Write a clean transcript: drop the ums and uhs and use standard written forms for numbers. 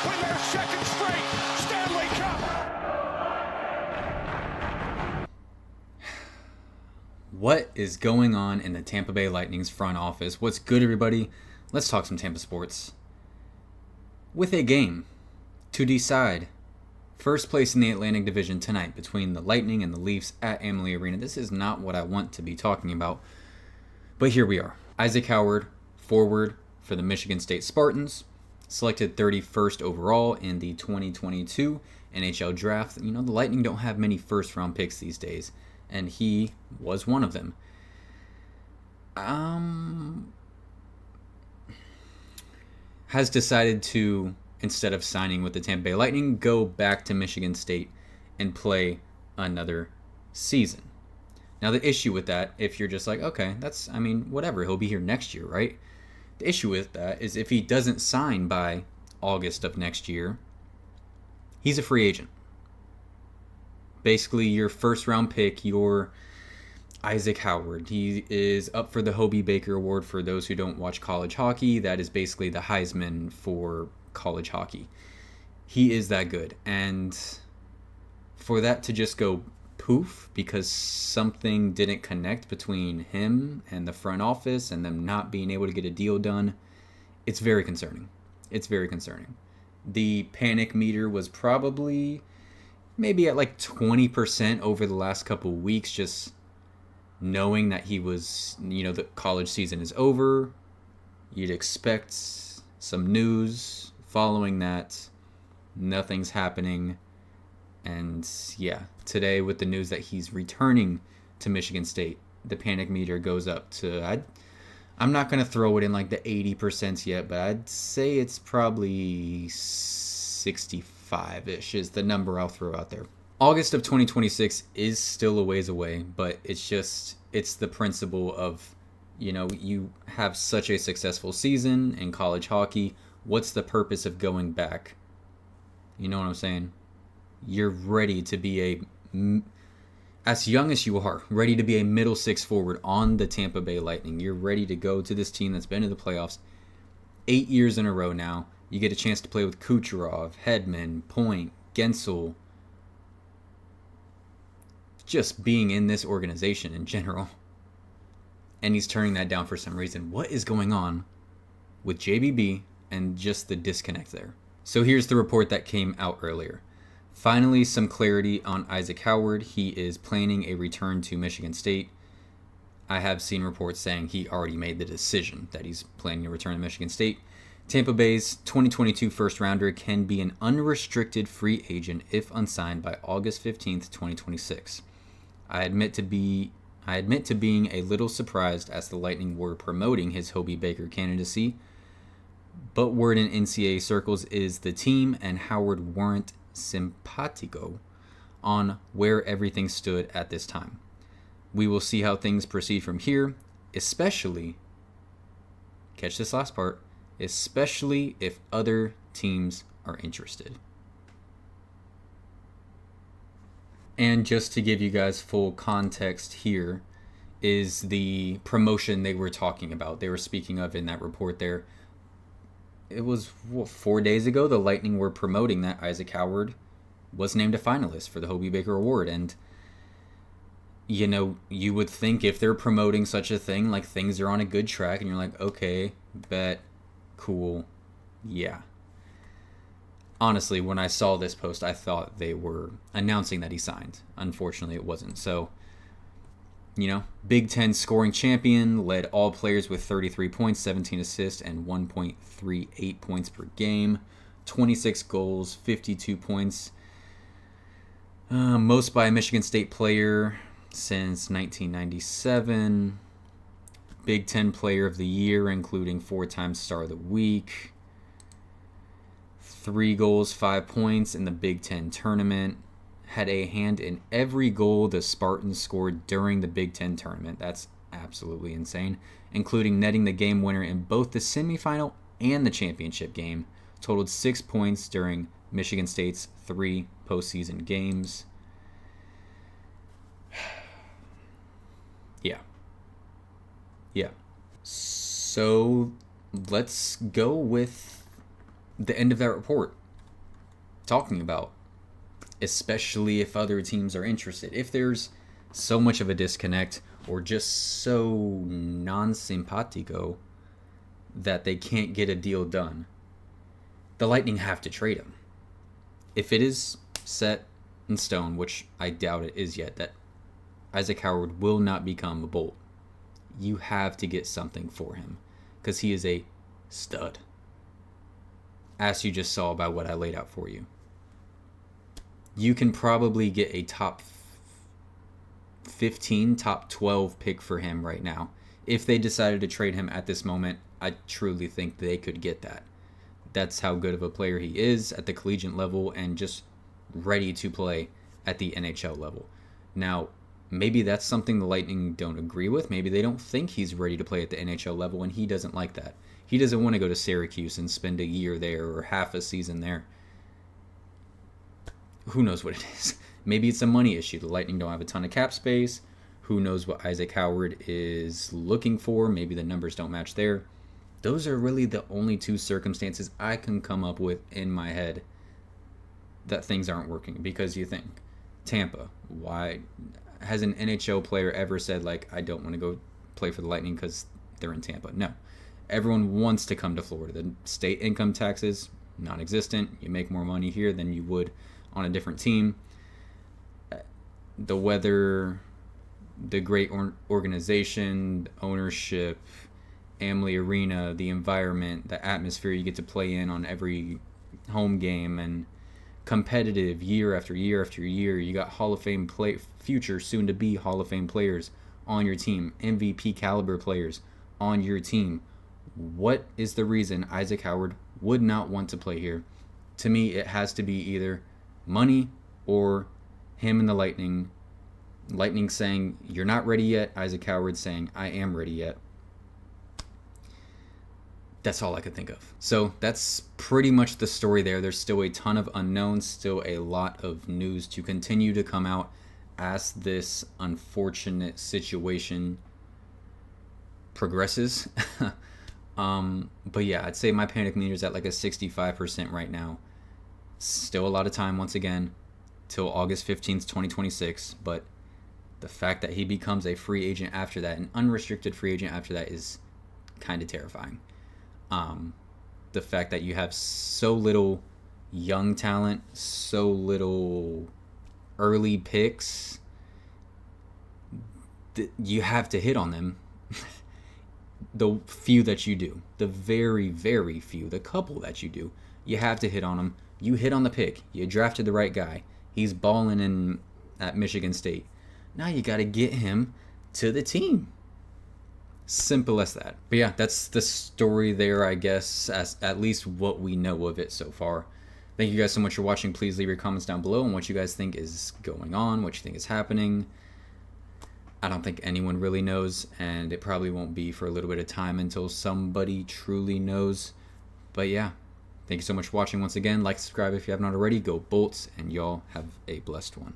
win their second straight Stanley Cup. What is going on in the Tampa Bay Lightning's front office? What's good, everybody? Let's talk some Tampa sports. With a game to decide first place in the Atlantic Division tonight between the Lightning and the Leafs at Amalie Arena. This is not what I want to be talking about, but here we are. Isaac Howard, forward for the Michigan State Spartans, selected 31st overall in the 2022 NHL draft. You know, the Lightning don't have many first-round picks these days, and he was one of them. Has decided to, instead of signing with the Tampa Bay Lightning, go back to Michigan State and play another season. Now, the issue with that, if you're just like, okay, whatever, he'll be here next year, right? The issue with that is if he doesn't sign by August of next year, he's a free agent. Basically, your first-round pick, your Isaac Howard. He is up for the Hobey Baker Award. For those who don't watch college hockey, that is basically the Heisman for college hockey. He is that good. And for that to just go poof because something didn't connect between him and the front office and them not being able to get a deal done, it's very concerning. It's very concerning. The panic meter was probably maybe at like 20% over the last couple of weeks, just knowing that he was, the college season is over. You'd expect some news following that. Nothing's happening. And yeah, today with the news that he's returning to Michigan State, the panic meter goes up to, I'm not going to throw it in like the 80% yet, but I'd say it's probably 65-ish is the number I'll throw out there. August of 2026 is still a ways away, but it's the principle of, you have such a successful season in college hockey. What's the purpose of going back? You know what I'm saying? You're ready to be as young as you are, ready to be a middle six forward on the Tampa Bay Lightning. You're ready to go to this team that's been to the playoffs 8 years in a row now. You get a chance to play with Kucherov, Hedman, Point, Gensel. Just being in this organization in general. And he's turning that down for some reason. What is going on with JBB and just the disconnect there? So here's the report that came out earlier. Finally, some clarity on Isaac Howard. He is planning a return to Michigan State. I have seen reports saying he already made the decision that he's planning to return to Michigan State. Tampa Bay's 2022 first-rounder can be an unrestricted free agent if unsigned by August 15th, 2026. I admit to being a little surprised as the Lightning were promoting his Hobey Baker candidacy, but word in NCAA circles is the team and Howard weren't simpatico on where everything stood at this time. We will see how things proceed from here, especially, catch this last part, especially if other teams are interested. And just to give you guys full context here is the promotion they were talking about. They were speaking of in that report there. It was 4 days ago the Lightning were promoting that Isaac Howard was named a finalist for the Hobey Baker Award. And, you would think if they're promoting such a thing, like things are on a good track and you're like, okay, bet, cool, yeah. Honestly, when I saw this post, I thought they were announcing that he signed. Unfortunately, it wasn't. So, Big Ten scoring champion, led all players with 33 points, 17 assists, and 1.38 points per game. 26 goals, 52 points. Most by a Michigan State player since 1997. Big Ten Player of the Year, including 4-time Star of the Week. 3 goals, 5 points in the Big Ten tournament. Had a hand in every goal the Spartans scored during the Big Ten tournament. That's absolutely insane. Including netting the game winner in both the semifinal and the championship game. Totaled 6 points during Michigan State's 3 postseason games. Yeah. So let's go with the end of that report. talking about, especially if other teams are interested. If there's so much of a disconnect or just so non-simpatico that they can't get a deal done, the Lightning have to trade him. If it is set in stone, which I doubt it is yet, that Isaac Howard will not become a Bolt, you have to get something for him because he is a stud, as you just saw by what I laid out for you. You can probably get a top 15, top 12 pick for him right now. If they decided to trade him at this moment, I truly think they could get that. That's how good of a player he is at the collegiate level and just ready to play at the NHL level. Now, maybe that's something the Lightning don't agree with. Maybe they don't think he's ready to play at the NHL level, and he doesn't like that. He doesn't want to go to Syracuse and spend a year there or half a season there. Who knows what it is? Maybe it's a money issue. The Lightning don't have a ton of cap space. Who knows what Isaac Howard is looking for? Maybe the numbers don't match there. Those are really the only two circumstances I can come up with in my head that things aren't working. Because you think, Tampa, why has an NHL player ever said, like, I don't want to go play for the Lightning because they're in Tampa? No. Everyone wants to come to Florida. The state income taxes, non-existent. You make more money here than you would on a different team. The weather, the great organization, ownership, Amalie Arena, the environment, the atmosphere you get to play in on every home game, and competitive year after year after year. You got Hall of Fame future soon to be Hall of Fame players on your team, MVP caliber players on your team. What is the reason Isaac Howard would not want to play here? To me, it has to be either money or him and the Lightning saying, you're not ready yet. Isaac Howard saying, I am ready yet. That's all I could think of. So that's pretty much the story there. There's still a ton of unknowns, still a lot of news to continue to come out as this unfortunate situation progresses. But yeah, I'd say my panic meter is at like a 65% right now. Still a lot of time, once again, till August 15th, 2026. But the fact that he becomes a free agent after that, an unrestricted free agent after that, is kind of terrifying. The fact that you have so little young talent, so little early picks, you have to hit on them. The few that you do, the very, very few, the couple that you do, you have to hit on them. You hit on the pick. You drafted the right guy. He's balling at Michigan State. Now you got to get him to the team. Simple as that. But yeah, that's the story there, I guess, as at least what we know of it so far. Thank you guys so much for watching. Please leave your comments down below on what you guys think is going on, what you think is happening. I don't think anyone really knows, and it probably won't be for a little bit of time until somebody truly knows. But yeah, thank you so much for watching once again. Like, subscribe if you have not already. Go Bolts, and y'all have a blessed one.